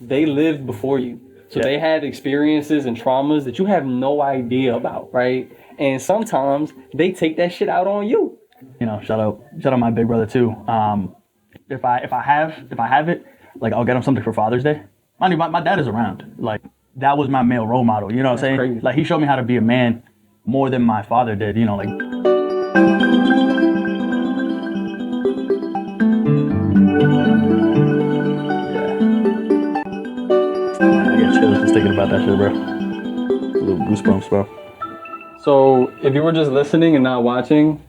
they lived before you. So they had experiences and traumas that you have no idea about, right? And sometimes they take that shit out on you. Shout out my big brother too. If I have it, like I'll get him something for Father's Day. Mind you, my dad is around. Like that was my male role model. You know what I'm saying? Crazy. Like he showed me how to be a man more than my father did. Like. I get chills just thinking about that shit, bro. Little goosebumps, bro. So if you were just listening and not watching,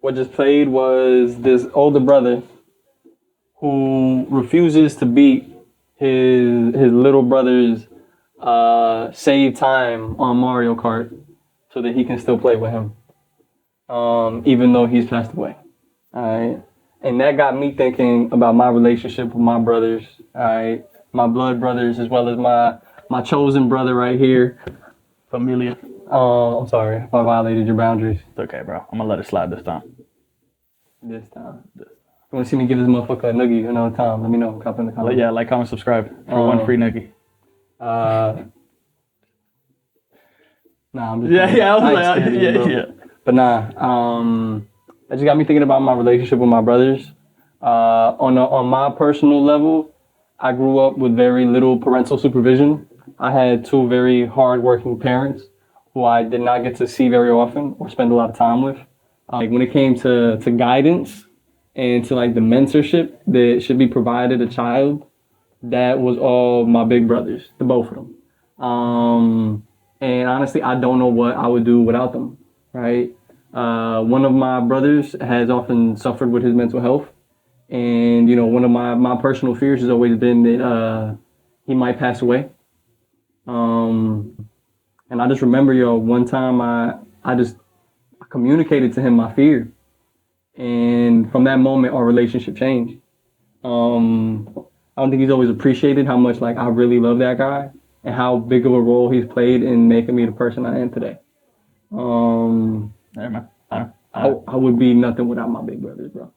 what just played was this older brother who refuses to beat his little brother's save time on Mario Kart so that he can still play with him, even though he's passed away. All right, and that got me thinking about my relationship with my brothers. All right, my blood brothers as well as my chosen brother right here, Familia. I'm sorry if I violated your boundaries. It's okay, bro. I'm gonna let it slide this time. This time. If you want to see me give this motherfucker a noogie another time, let me know. Cop in the comments. Yeah, like, comment, subscribe for one free noogie. Nah, I'm just yeah. But that just got me thinking about my relationship with my brothers. On my personal level, I grew up with very little parental supervision. I had two very hardworking parents who I did not get to see very often or spend a lot of time with. Like when it came to guidance and to like the mentorship that should be provided a child, that was all my big brothers, the both of them. And honestly, I don't know what I would do without them, right? One of my brothers has often suffered with his mental health. And, one of my personal fears has always been that he might pass away. And I just remember, one time I communicated to him my fear. And from that moment, our relationship changed. I don't think he's always appreciated how much like I really love that guy and how big of a role he's played in making me the person I am today. Yeah, man. I would be nothing without my big brothers, bro.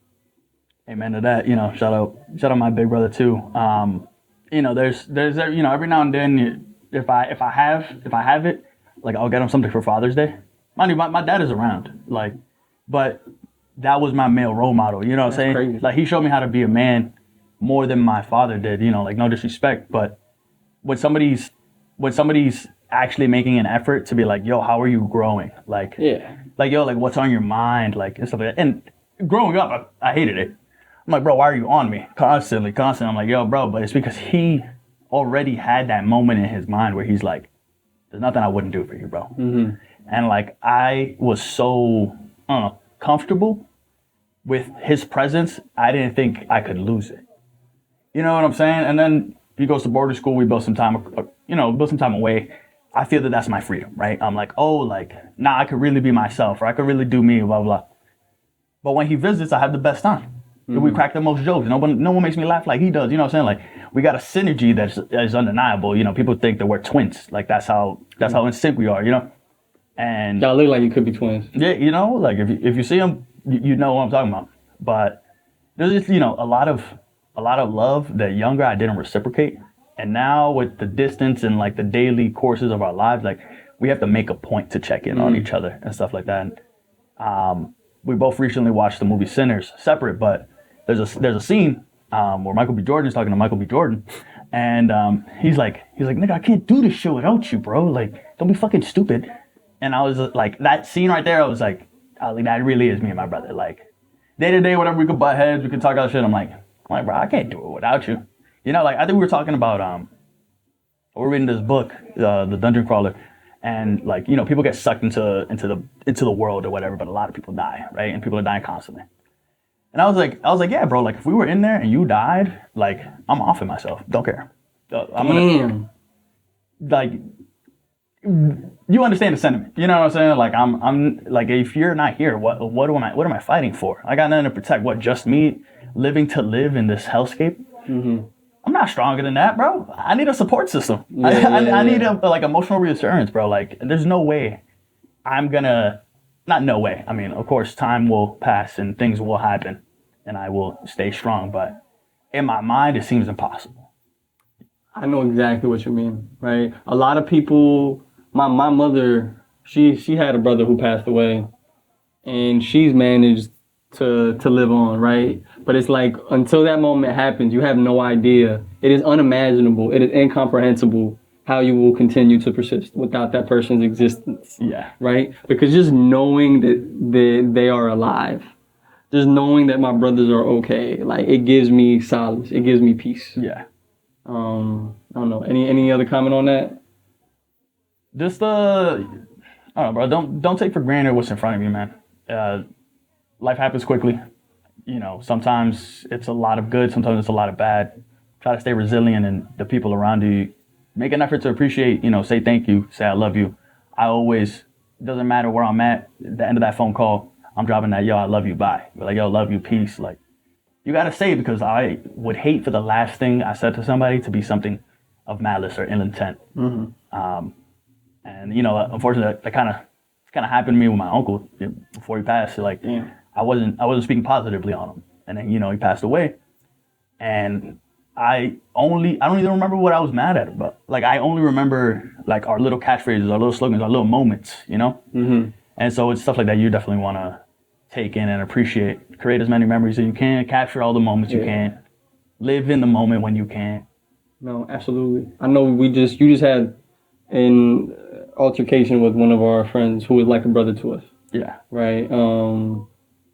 Amen to that. Shout out my big brother too. There's every now and then if I have it, like I'll get him something for Father's Day. Mind you, my dad is around. Like, but that was my male role model. You know what I'm saying? Crazy. Like he showed me how to be a man more than my father did. Like no disrespect, but when somebody's actually making an effort to be like, yo, how are you growing? Like, yeah, like yo, like what's on your mind? Like and stuff like that. And growing up, I hated it. I'm like, bro, why are you on me? Constantly. I'm like, yo, bro, but it's because he already had that moment in his mind where he's like, there's nothing I wouldn't do for you, bro. Mm-hmm. And like, I was so, I don't know, comfortable with his presence, I didn't think I could lose it. You know what I'm saying? And then he goes to boarding school, we built some time away. I feel that that's my freedom, right? I'm like, oh, like, I could really be myself, or I could really do me, blah, blah. But when he visits, I have the best time. Mm-hmm. We crack the most jokes. No one makes me laugh like he does. You know what I'm saying? Like we got a synergy that's undeniable. People think that we're twins. Like that's how in sync we are. And y'all look like you could be twins. Yeah, like if you see him, you know what I'm talking about. But there's just a lot of love that younger I didn't reciprocate. And now with the distance and like the daily courses of our lives, like we have to make a point to check in on each other and stuff like that. And, we both recently watched the movie Sinners separate, but there's a scene where Michael B. Jordan is talking to Michael B. Jordan, and he's like, nigga, I can't do this shit without you, bro. Like, don't be fucking stupid. And I was like, that scene right there, I was like, that really is me and my brother. Like, day to day, whatever, we could butt heads, we could talk about shit. I'm like, bro, I can't do it without you. Like I think we were talking about we're reading this book, The Dungeon Crawler. And like, people get sucked into the world or whatever, but a lot of people die, right? And people are dying constantly. And I was like, yeah, bro, like if we were in there and you died, like I'm offing myself. Don't care. Like, you understand the sentiment. You know what I'm saying? Like I'm like, if you're not here, what am I fighting for? I got nothing to protect. What, just me living to live in this hellscape? Mm-hmm. I'm not stronger than that, bro. I need a support system. I need like emotional reassurance, bro. Like, there's no way not no way. I mean, of course, time will pass and things will happen and I will stay strong. But in my mind, it seems impossible. I know exactly what you mean, right? A lot of people, my mother, she had a brother who passed away, and she's managed to live on, right? But it's like until that moment happens, you have no idea. It is unimaginable. It is incomprehensible how you will continue to persist without that person's existence, Yeah. right? Because just knowing that they are alive, just knowing that my brothers are okay, like it gives me solace. It gives me peace. Yeah. I don't know. Any other comment on that? Just I don't know, bro. Don't take for granted what's in front of you, man. Life happens quickly. You know, sometimes it's a lot of good, sometimes it's a lot of bad. Try to stay resilient, and the people around you make an effort to appreciate. You know, say thank you, say I love you. I always, doesn't matter where I'm at the end of that phone call, I'm dropping that, yo, I love you, bye. But like, yo, love you, peace. Like, you gotta say it, because I would hate for the last thing I said to somebody to be something of malice or ill intent. And you know, unfortunately, that kind of happened to me with my uncle before he passed. Like, Yeah. I wasn't speaking positively on him, and then, you know, he passed away, and I don't even remember what I was mad at him about. Like, I only remember like our little catchphrases, our little slogans, our little moments, you know. And so it's stuff like that you definitely want to take in and appreciate. Create as many memories as you can. Capture all the moments you can. Live in the moment when you can. No, absolutely. I know you just had an altercation with one of our friends who was like a brother to us, Yeah. right?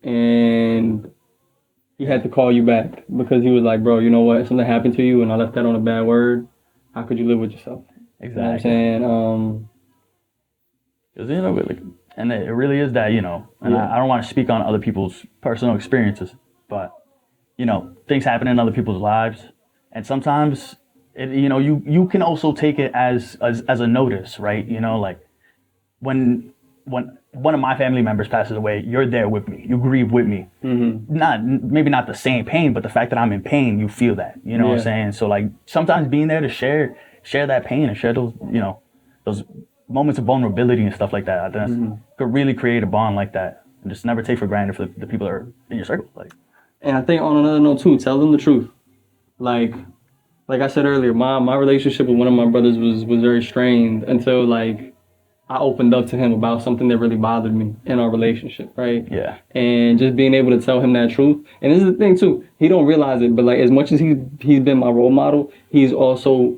And he had to call you back because he was like, bro, you know what? Something happened to you and I left that on a bad word. How could you live with yourself? Exactly. You know what I'm saying? 'Cause, you know, like, and it really is that, you know, and Yeah. I don't want to speak on other people's personal experiences, but, you know, things happen in other people's lives. And sometimes, you know, you can also take it as a notice, right? You know, like when one of my family members passes away, you're there with me. You grieve with me. Maybe not the same pain, but the fact that I'm in pain, you feel that. You know what I'm saying? So like sometimes being there to share that pain and share those, you know, those moments of vulnerability and stuff like that, I think could really create a bond like that. And just never take for granted for the people that are in your circle. Like, And I think on another note too, tell them the truth. Like I said earlier, my relationship with one of my brothers was very strained until like I opened up to him about something that really bothered me in our relationship, right? yeah, And just being able to tell him that truth. And this is the thing too, he don't realize it, but like as much as he's been my role model, he's also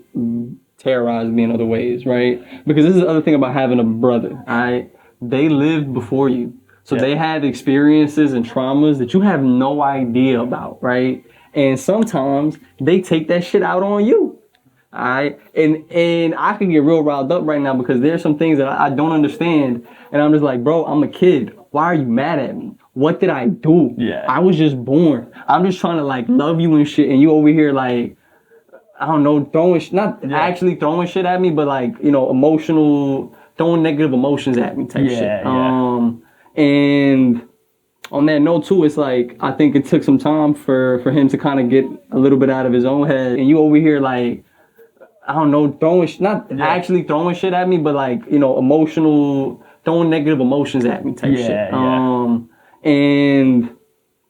terrorized me in other ways, right? Because this is the other thing about having a brother. They lived before you. So they had experiences and traumas that you have no idea about, right? And sometimes they take that shit out on you. All right, and I can get real riled up right now because there's some things that I don't understand, and I'm just like, bro, I'm a kid. Why are you mad at me? What did I do? Yeah. I was just born. I'm just trying to like love you and shit, and you over here like, I don't know, actually throwing shit at me, but like, you know, throwing negative emotions at me type shit. And on that note too, it's like I think it took some time for him to kind of get a little bit out of his own head, and you over here like, I don't know, actually throwing shit at me, but like, you know, throwing negative emotions at me type shit. And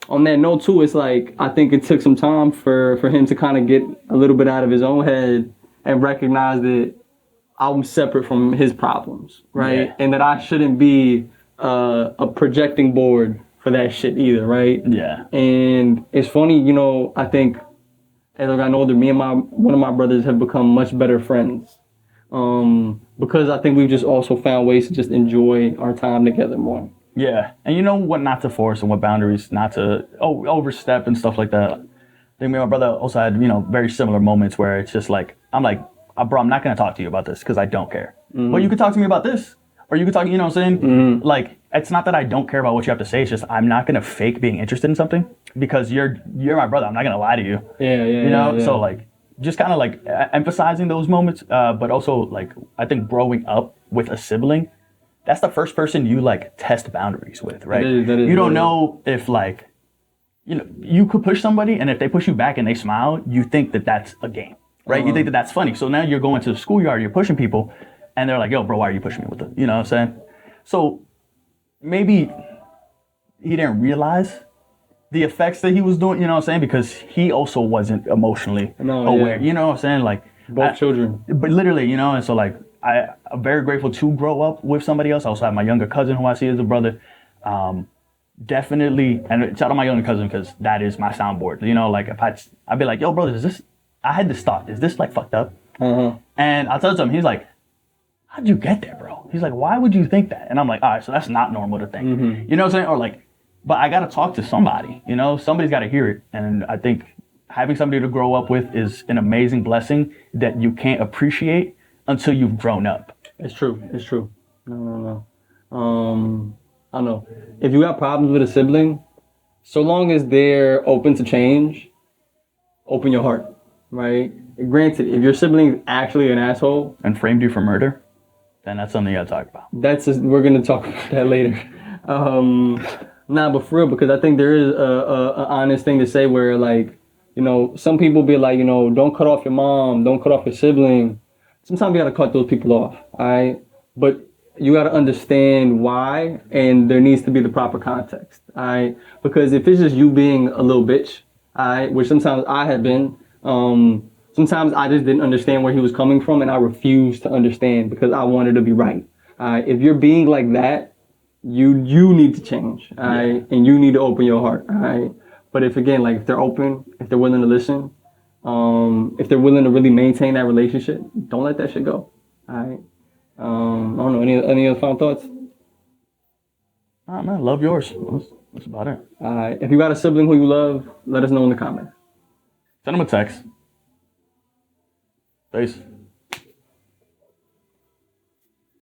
on that note too, it's like I think it took some time for him to kind of get a little bit out of his own head and recognize that I'm separate from his problems, right? And that I shouldn't be a projecting board for that shit either, right? Yeah. And it's funny, you know, I think as I got older, me and one of my brothers have become much better friends. Because I think we've just also found ways to just enjoy our time together more. Yeah, and you know what not to force and what boundaries not to overstep and stuff like that. I think me and my brother also had, you know, very similar moments where it's just like, I'm like, bro, I'm not going to talk to you about this because I don't care. But you could talk to me about this. Or you could talk, you know what I'm saying? Like, it's not that I don't care about what you have to say. It's just I'm not going to fake being interested in something because you're my brother. I'm not going to lie to you. You know? So, like, just kind of, like, emphasizing those moments. But also, like, I think growing up with a sibling, that's the first person you, like, test boundaries with, right? That is you don't know if, like, you know, you could push somebody, and if they push you back and they smile, you think that that's a game, right? You think that that's funny. So now you're going to the schoolyard, you're pushing people, and they're like, yo, bro, why are you pushing me with it? You know what I'm saying? So maybe he didn't realize the effects that he was doing, you know what I'm saying? Because he also wasn't emotionally aware. You know what I'm saying? Like, Both children. But literally, you know, and so like I'm very grateful to grow up with somebody else. I also have my younger cousin who I see as a brother. Definitely, and shout out my younger cousin because that is my soundboard. You know, like if I'd be like, yo, brother, is this? I had this thought. Is this like fucked up? And I'll tell him, he's like, how'd you get there, bro? He's like, why would you think that? And I'm like, all right, so that's not normal to think. You know what I'm saying? Or like, but I got to talk to somebody. You know, somebody's got to hear it. And I think having somebody to grow up with is an amazing blessing that you can't appreciate until you've grown up. It's true. It's true. No. I don't know. If you got problems with a sibling, so long as they're open to change, open your heart, right? Granted, if your sibling is actually an asshole And framed you for murder, then that's something you gotta talk about. we're gonna talk about that later. Nah, but for real, because I think there is a honest thing to say where, like, you know, some people be like, you know, don't cut off your mom, don't cut off your sibling. Sometimes you gotta cut those people off, all right? But you gotta understand why, and there needs to be the proper context, all right? Because if it's just you being a little bitch, all right, which sometimes I have been, sometimes I just didn't understand where he was coming from, and I refused to understand because I wanted to be right. If you're being like that, you need to change, all right? And you need to open your heart, all right? But if again, if they're open, if they're willing to listen, if they're willing to really maintain that relationship, don't let that shit go, all right? I don't know. Any other final thoughts? All right, man, love yours. That's about it. If you got a sibling who you love, let us know in the comments. Send them a text. Peace.